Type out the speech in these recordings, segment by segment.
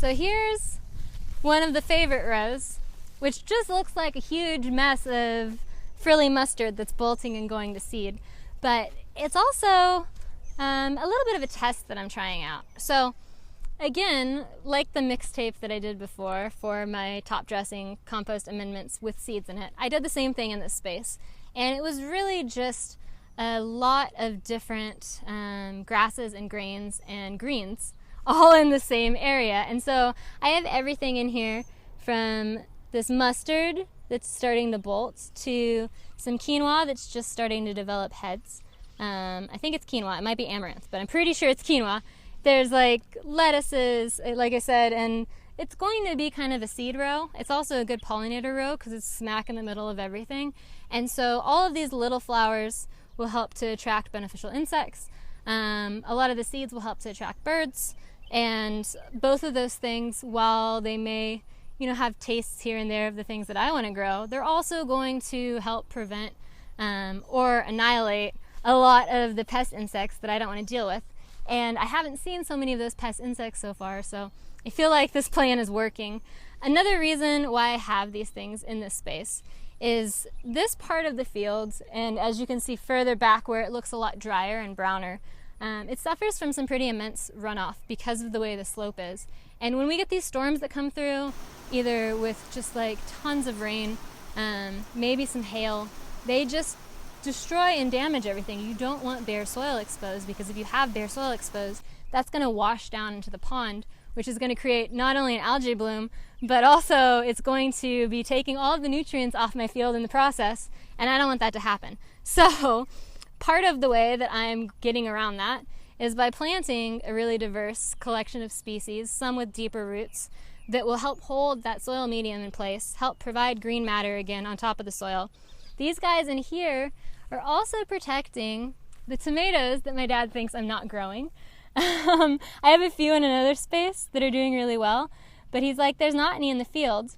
So here's one of the favorite rows, which just looks like a huge mess of frilly mustard that's bolting and going to seed. But it's also a little bit of a test that I'm trying out. So again, like the mixtape that I did before for my top dressing compost amendments with seeds in it, I did the same thing in this space. And it was really just a lot of different grasses and grains and greens all in the same area. And so I have everything in here from this mustard that's starting to bolt to some quinoa that's just starting to develop heads. I think it's quinoa. It might be amaranth, but I'm pretty sure it's quinoa. There's like lettuces, like I said, and it's going to be kind of a seed row. It's also a good pollinator row because it's smack in the middle of everything. And so all of these little flowers will help to attract beneficial insects. A lot of the seeds will help to attract birds. And both of those things, while they may, have tastes here and there of the things that I want to grow, they're also going to help prevent or annihilate a lot of the pest insects that I don't want to deal with. And I haven't seen so many of those pest insects so far, so I feel like this plan is working. Another reason why I have these things in this space is this part of the field, and as you can see further back where it looks a lot drier and browner, it suffers from some pretty immense runoff because of the way the slope is. And when we get these storms that come through, either with just like tons of rain, maybe some hail, they just destroy and damage everything. You don't want bare soil exposed, because if you have bare soil exposed, that's going to wash down into the pond, which is going to create not only an algae bloom, but also it's going to be taking all of the nutrients off my field in the process, and I don't want that to happen. So part of the way that I'm getting around that is by planting a really diverse collection of species, some with deeper roots, that will help hold that soil medium in place, help provide green matter again on top of the soil. These guys in here are also protecting the tomatoes that my dad thinks I'm not growing. I have a few in another space that are doing really well, but he's like, there's not any in the field.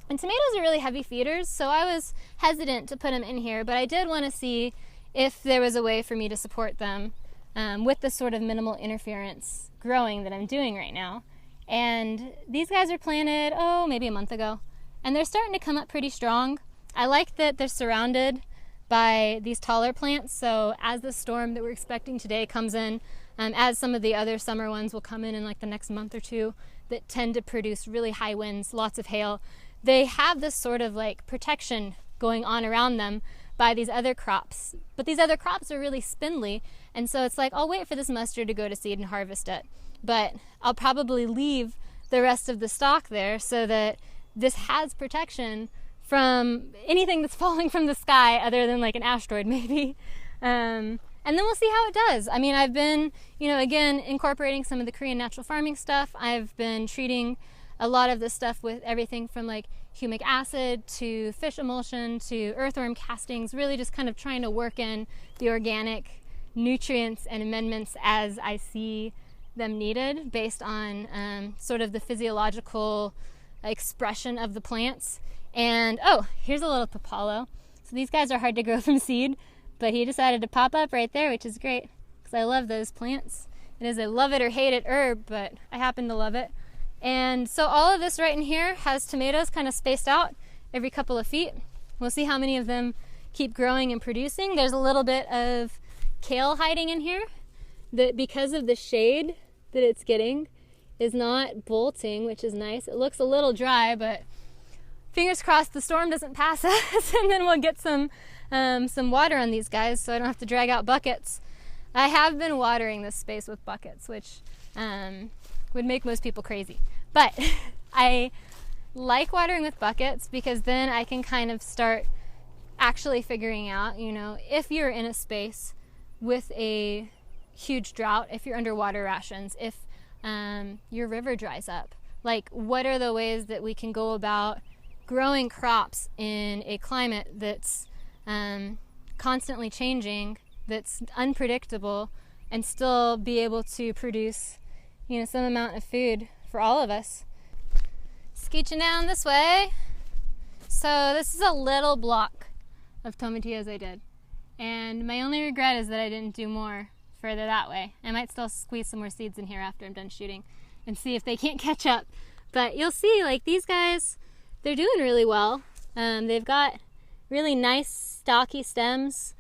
And tomatoes are really heavy feeders, so I was hesitant to put them in here, but I did want to see if there was a way for me to support them with the sort of minimal interference growing that I'm doing right now. And these guys are planted, maybe a month ago, and they're starting to come up pretty strong. I like that they're surrounded by these taller plants, so as the storm that we're expecting today comes in, as some of the other summer ones will come in like the next month or two that tend to produce really high winds, lots of hail, they have this sort of like protection going on around them by these other crops. But these other crops are really spindly, and so it's like, I'll wait for this mustard to go to seed and harvest it, but I'll probably leave the rest of the stalk there so that this has protection from anything that's falling from the sky other than like an asteroid maybe. And then we'll see how it does. I mean, I've been, again, incorporating some of the Korean natural farming stuff. I've been treating a lot of this stuff with everything from like humic acid to fish emulsion to earthworm castings, really just kind of trying to work in the organic nutrients and amendments as I see them needed based on sort of the physiological expression of the plants. And here's a little papalo. So these guys are hard to grow from seed, but he decided to pop up right there, which is great because I love those plants. It is a love it or hate it herb, but I happen to love it. And so all of this right in here has tomatoes kind of spaced out every couple of feet. We'll see how many of them keep growing and producing. There's a little bit of kale hiding in here that, because of the shade that it's getting, is not bolting, which is nice. It looks a little dry, but fingers crossed the storm doesn't pass us, and then we'll get some water on these guys so I don't have to drag out buckets. I have been watering this space with buckets, which would make most people crazy. But I like watering with buckets because then I can kind of start actually figuring out, if you're in a space with a huge drought, if you're under water rations, if your river dries up, like what are the ways that we can go about growing crops in a climate that's constantly changing, that's unpredictable, and still be able to produce, some amount of food for all of us. Scooching down this way. So this is a little block of tomatillos I did, and my only regret is that I didn't do more further that way. I might still squeeze some more seeds in here after I'm done shooting and see if they can't catch up. But you'll see, like, these guys, they're doing really well. They've got really nice stocky stems,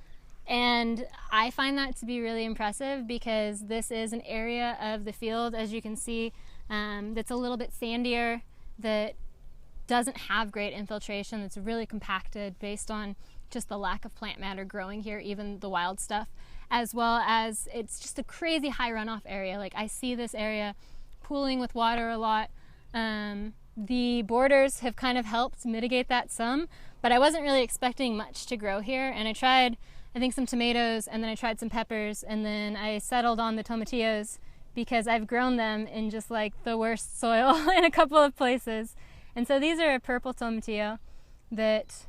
and I find that to be really impressive because this is an area of the field, as you can see, that's a little bit sandier, that doesn't have great infiltration, that's really compacted based on just the lack of plant matter growing here, even the wild stuff, as well as it's just a crazy high runoff area. Like, I see this area pooling with water a lot. The borders have kind of helped mitigate that some, but I wasn't really expecting much to grow here, and I tried, I think, some tomatoes, and then I tried some peppers, and then I settled on the tomatillos because I've grown them in just like the worst soil in a couple of places. And so these are a purple tomatillo that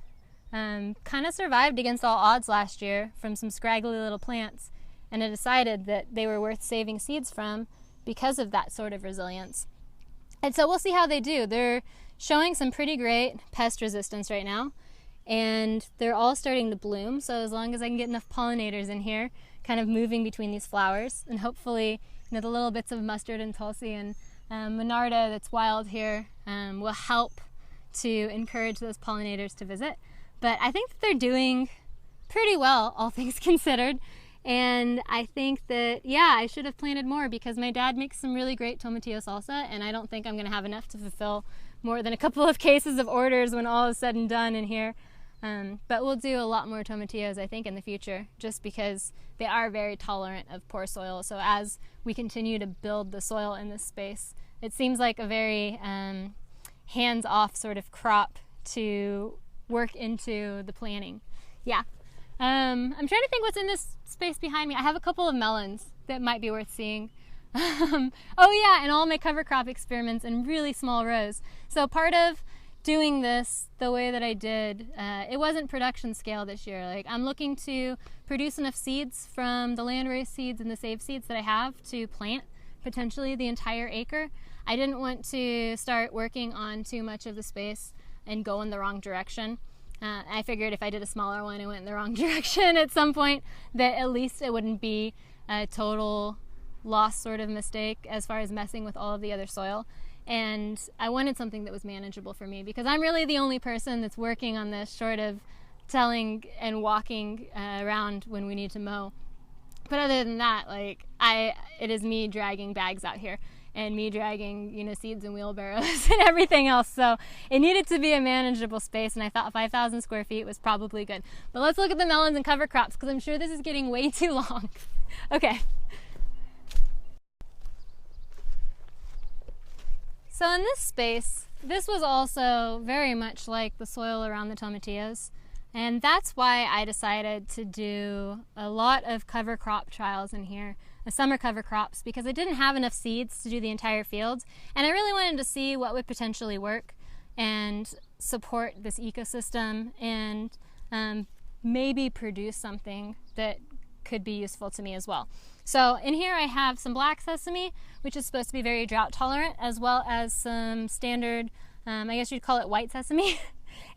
kind of survived against all odds last year from some scraggly little plants, and I decided that they were worth saving seeds from because of that sort of resilience. And so we'll see how they do. They're showing some pretty great pest resistance right now, and they're all starting to bloom. So as long as I can get enough pollinators in here, kind of moving between these flowers, and hopefully, you know, the little bits of mustard and tulsi and monarda that's wild here will help to encourage those pollinators to visit. But I think that they're doing pretty well, all things considered. And I think that, yeah, I should have planted more because my dad makes some really great tomatillo salsa, and I don't think I'm going to have enough to fulfill more than a couple of cases of orders when all is said and done in here. But we'll do a lot more tomatillos, I think, in the future, just because they are very tolerant of poor soil. So as we continue to build the soil in this space, it seems like a very hands-off sort of crop to work into the planting. Yeah. I'm trying to think what's in this space behind me. I have a couple of melons that might be worth seeing. Oh yeah, and all my cover crop experiments in really small rows. So part of doing this the way that I did, it wasn't production scale this year. Like, I'm looking to produce enough seeds from the land raised seeds and the saved seeds that I have to plant potentially the entire acre. I didn't want to start working on too much of the space and go in the wrong direction. I figured if I did a smaller one and went in the wrong direction at some point, that at least it wouldn't be a total loss sort of mistake as far as messing with all of the other soil. And I wanted something that was manageable for me because I'm really the only person that's working on this, short of telling and walking around when we need to mow. But other than that, like, it is me dragging bags out here and me dragging, you know, seeds and wheelbarrows and everything else. So it needed to be a manageable space, and I thought 5,000 square feet was probably good. But let's look at the melons and cover crops because I'm sure this is getting way too long. Okay. So in this space, this was also very much like the soil around the tomatillos. And that's why I decided to do a lot of cover crop trials in here, the summer cover crops, because I didn't have enough seeds to do the entire field. And I really wanted to see what would potentially work and support this ecosystem and maybe produce something that could be useful to me as well. So in here I have some black sesame, which is supposed to be very drought tolerant, as well as some standard, I guess you'd call it white sesame.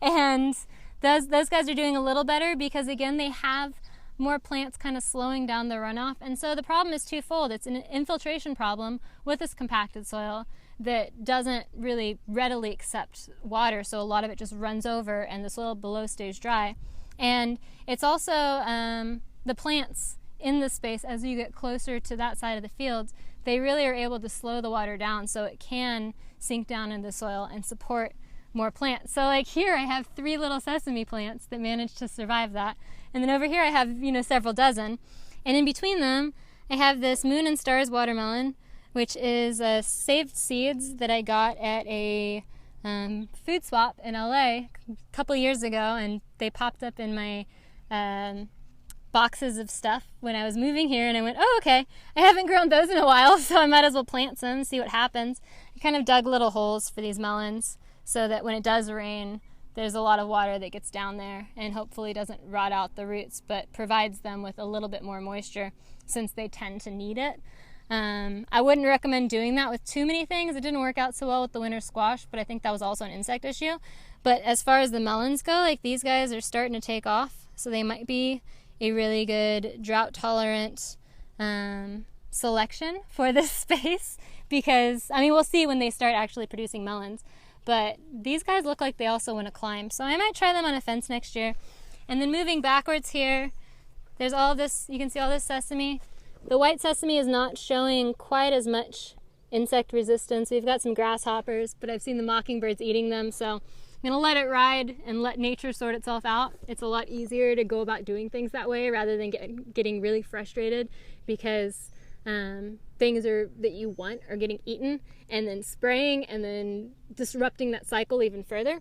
And those guys are doing a little better because, again, they have more plants kind of slowing down the runoff. And so the problem is twofold. It's an infiltration problem with this compacted soil that doesn't really readily accept water, so a lot of it just runs over and the soil below stays dry. And it's also the plants in the space, as you get closer to that side of the field, they really are able to slow the water down so it can sink down in the soil and support more plants. So like here I have 3 little sesame plants that managed to survive that. And then over here I have, you know, several dozen. And in between them, I have this Moon and Stars watermelon, which is saved seeds that I got at a food swap in LA a couple years ago, and they popped up in my boxes of stuff when I was moving here, and I went, oh, okay, I haven't grown those in a while, so I might as well plant some, see what happens. I kind of dug little holes for these melons so that when it does rain, there's a lot of water that gets down there and hopefully doesn't rot out the roots, but provides them with a little bit more moisture since they tend to need it. I wouldn't recommend doing that with too many things. It didn't work out so well with the winter squash, but I think that was also an insect issue. But as far as the melons go, like these guys are starting to take off, so they might be a really good drought tolerant selection for this space. because, I mean, we'll see when they start actually producing melons. But these guys look like they also want to climb. So I might try them on a fence next year. And then moving backwards here, there's all this, you can see all this sesame. The white sesame is not showing quite as much insect resistance. We've got some grasshoppers, but I've seen the mockingbirds eating them. So I'm gonna let it ride and let nature sort itself out. It's a lot easier to go about doing things that way rather than getting really frustrated because things that you want are getting eaten and then spraying and then disrupting that cycle even further.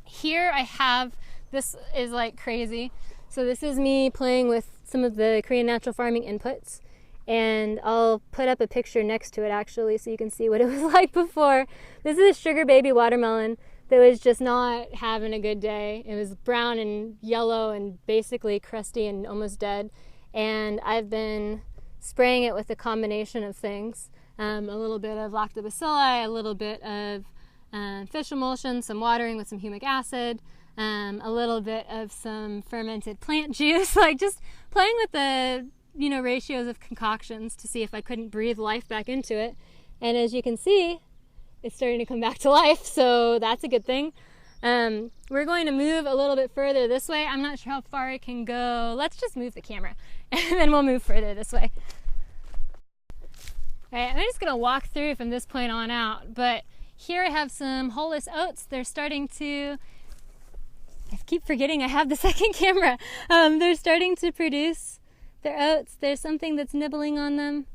Here I have, this is like crazy. So this is me playing with some of the Korean natural farming inputs, and I'll put up a picture next to it actually so you can see what it was like before. This is a sugar baby watermelon that was just not having a good day. It was brown and yellow and basically crusty and almost dead, and I've been spraying it with a combination of things. A little bit of lactobacilli, a little bit of fish emulsion, some watering with some humic acid, a little bit of some fermented plant juice, like just playing with the ratios of concoctions to see if I couldn't breathe life back into it. And as you can see, it's starting to come back to life, so that's a good thing. We're going to move a little bit further this way. I'm not sure how far I can go. Let's just move the camera and then we'll move further this way. All right, I'm just gonna walk through from this point on out, but here I have some hulless oats. They're starting to, I keep forgetting I have the second camera. They're starting to produce their oats. There's something that's nibbling on them,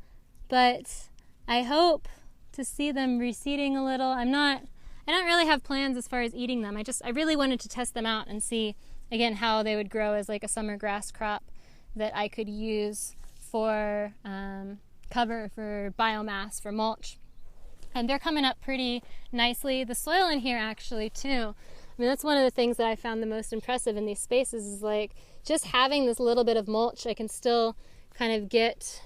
but I hope to see them receding a little. I don't really have plans as far as eating them. I really wanted to test them out and see, again, how they would grow as like a summer grass crop that I could use for cover, for biomass, for mulch. And they're coming up pretty nicely. The soil in here actually too, I mean, that's one of the things that I found the most impressive in these spaces is like just having this little bit of mulch. I can still kind of get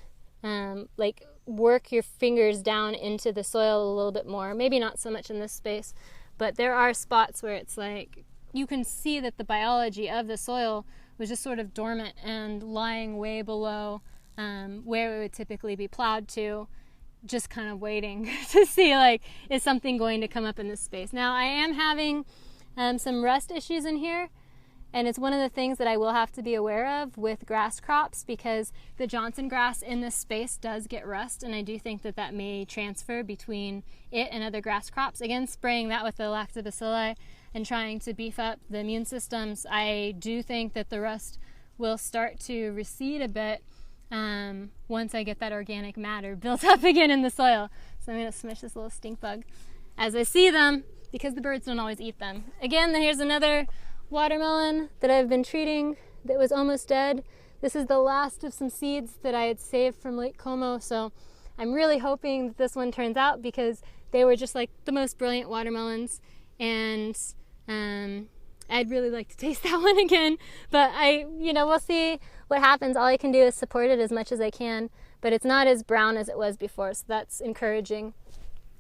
like work your fingers down into the soil a little bit more. Maybe not so much in this space, but there are spots where it's like you can see that the biology of the soil was just sort of dormant and lying way below where it would typically be plowed to, just kind of waiting to see like, is something going to come up in this space. Now I am having some rust issues in here, and it's one of the things that I will have to be aware of with grass crops because the Johnson grass in this space does get rust, and I do think that that may transfer between it and other grass crops. Again, spraying that with the lactobacilli and trying to beef up the immune systems, I do think that the rust will start to recede a bit once I get that organic matter built up again in the soil. So I'm going to smush this little stink bug as I see them because the birds don't always eat them. Again, here's another watermelon that I've been treating that was almost dead. This is the last of some seeds that I had saved from Lake Como, so I'm really hoping that this one turns out because they were just like the most brilliant watermelons, and I'd really like to taste that one again, but we'll see what happens. All I can do is support it as much as I can, but it's not as brown as it was before, so that's encouraging.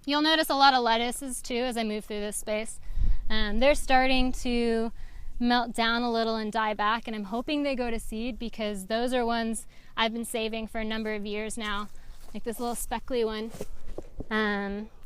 You'll notice a lot of lettuces too as I move through this space. They're starting to melt down a little and die back, and I'm hoping they go to seed because those are ones I've been saving for a number of years now, like this little speckly one,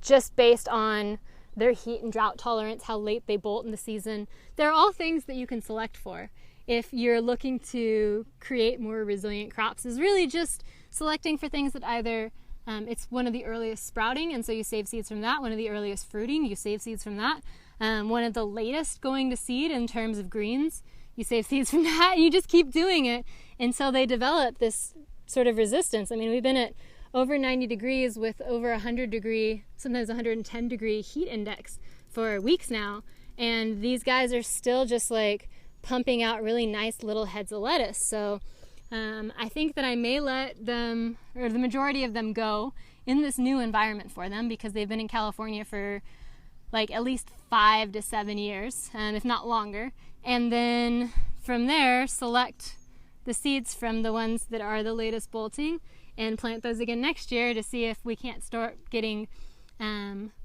just based on their heat and drought tolerance, how late they bolt in the season. They're all things that you can select for if you're looking to create more resilient crops, is really just selecting for things that either it's one of the earliest sprouting, and so you save seeds from that. One of the earliest fruiting, you save seeds from that. One of the latest going to seed in terms of greens, you save seeds from that, and you just keep doing it until they develop this sort of resistance. I mean, we've been at over 90 degrees with over 100 degree, sometimes 110 degree heat index for weeks now, and these guys are still just like pumping out really nice little heads of lettuce. So I think that I may let them, or the majority of them, go in this new environment for them because they've been in California for like at least 5 to 7 years, if not longer. And then from there, select the seeds from the ones that are the latest bolting and plant those again next year to see if we can't start getting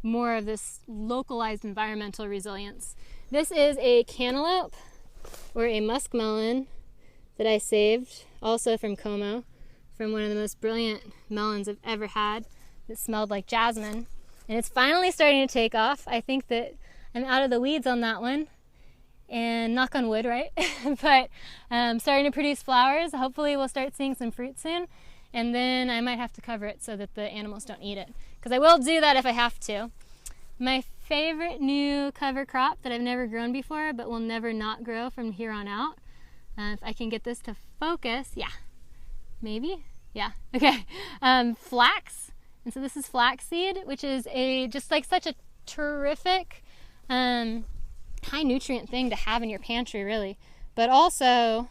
more of this localized environmental resilience. This is a cantaloupe or a muskmelon that I saved, also from Como, from one of the most brilliant melons I've ever had. that smelled like jasmine. And it's finally starting to take off. I think that I'm out of the weeds on that one. And knock on wood, right? But starting to produce flowers. Hopefully we'll start seeing some fruit soon. And then I might have to cover it so that the animals don't eat it. Because I will do that if I have to. My favorite new cover crop that I've never grown before, but will never not grow from here on out. If I can get this to focus, yeah, maybe, yeah, okay. Flax, and so this is flaxseed, which is just like such a terrific, high nutrient thing to have in your pantry, really. But also,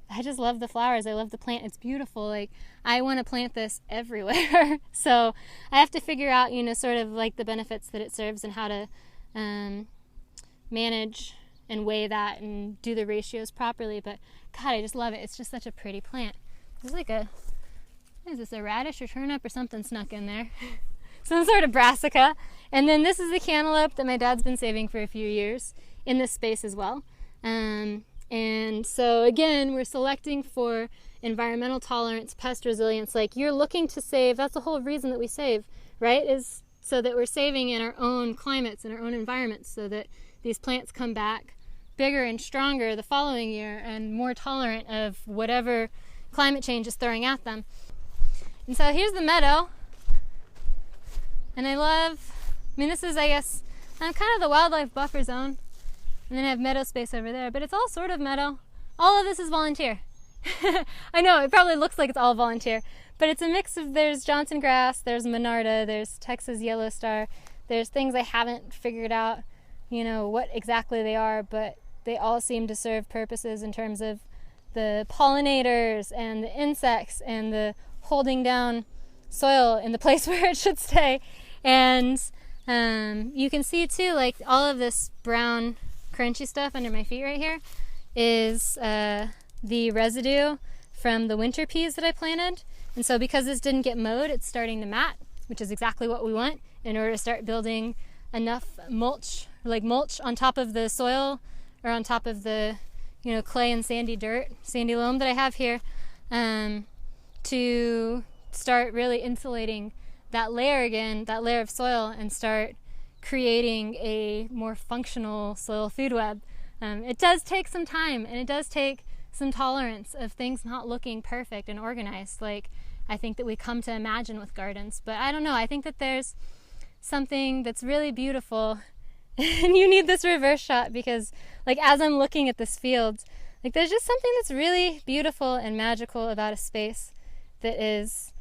I just love the flowers. I love the plant. It's beautiful. Like, I want to plant this everywhere. So I have to figure out, sort of like the benefits that it serves and how to manage and weigh that and do the ratios properly. But God, I just love it. It's just such a pretty plant. There's like is this a radish or turnip or something snuck in there? Some sort of brassica. And then this is the cantaloupe that my dad's been saving for a few years in this space as well. And so again, we're selecting for environmental tolerance, pest resilience. Like, you're looking to save, that's the whole reason that we save, right? Is so that we're saving in our own climates, in our own environments, so that these plants come back bigger and stronger the following year and more tolerant of whatever climate change is throwing at them. And so here's the meadow. And this is, I guess, kind of the wildlife buffer zone. And then I have meadow space over there, but it's all sort of meadow. All of this is volunteer. I know, it probably looks like it's all volunteer, but it's a mix of, there's Johnson grass, there's Monarda, there's Texas Yellow Star, there's things I haven't figured out, what exactly they are, but they all seem to serve purposes in terms of the pollinators and the insects and the holding down soil in the place where it should stay. And you can see too, like, all of this brown crunchy stuff under my feet right here is the residue from the winter peas that I planted. And so because this didn't get mowed, it's starting to mat, which is exactly what we want in order to start building enough mulch on top of the soil, or on top of the clay and sandy loam that I have here, to start really insulating that layer again, that layer of soil, and start creating a more functional soil food web. It does take some time, and it does take some tolerance of things not looking perfect and organized, like I think that we come to imagine with gardens. But I don't know, I think that there's something that's really beautiful. And you need this reverse shot, because like, as I'm looking at this field, like, there's just something that's really beautiful and magical about a space that is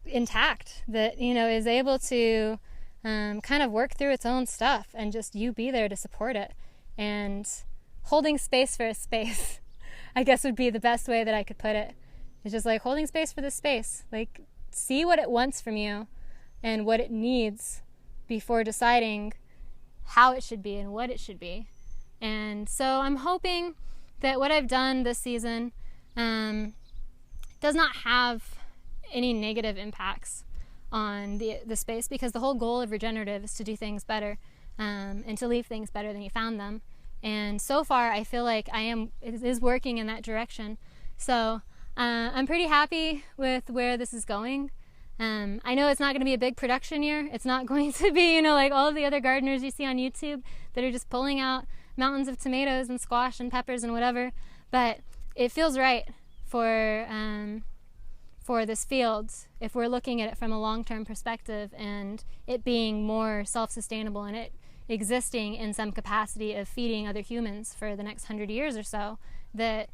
intact, that is able to kind of work through its own stuff, and just you be there to support it. And holding space for a space, I guess, would be the best way that I could put it. It's just like holding space for the space. Like, see what it wants from you and what it needs before deciding how it should be and what it should be. And so I'm hoping that what I've done this season does not have any negative impacts on the space, because the whole goal of regenerative is to do things better, and to leave things better than you found them. And so far I feel like it is working in that direction. So I'm pretty happy with where this is going. I know it's not going to be a big production year. It's not going to be, like all of the other gardeners you see on YouTube that are just pulling out mountains of tomatoes and squash and peppers and whatever. But it feels right for this field, if we're looking at it from a long-term perspective, and it being more self-sustainable, and it existing in some capacity of feeding other humans for the next 100 years or so, that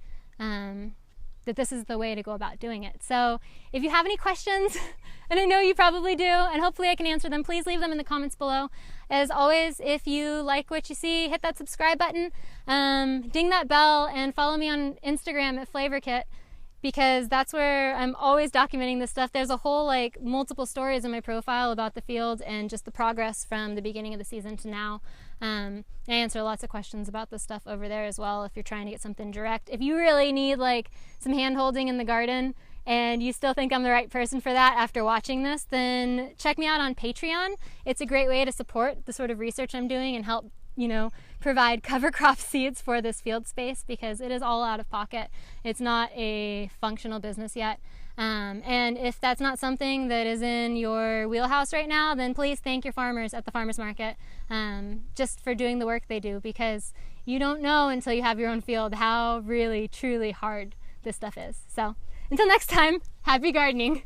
this is the way to go about doing it. So if you have any questions, and I know you probably do, and hopefully I can answer them, please leave them in the comments below. As always, if you like what you see, hit that subscribe button, ding that bell, and follow me on Instagram at FlavorKit, because that's where I'm always documenting this stuff. There's a whole, multiple stories in my profile about the field and just the progress from the beginning of the season to now. I answer lots of questions about this stuff over there as well, if you're trying to get something direct. If you really need some hand-holding in the garden and you still think I'm the right person for that after watching this, then check me out on Patreon. It's a great way to support the sort of research I'm doing and help you know, provide cover crop seeds for this field space, because it is all out of pocket. It's not a functional business yet. And if that's not something that is in your wheelhouse right now, then please thank your farmers at the farmers market, just for doing the work they do, because you don't know until you have your own field how really, truly hard this stuff is. So until next time, happy gardening.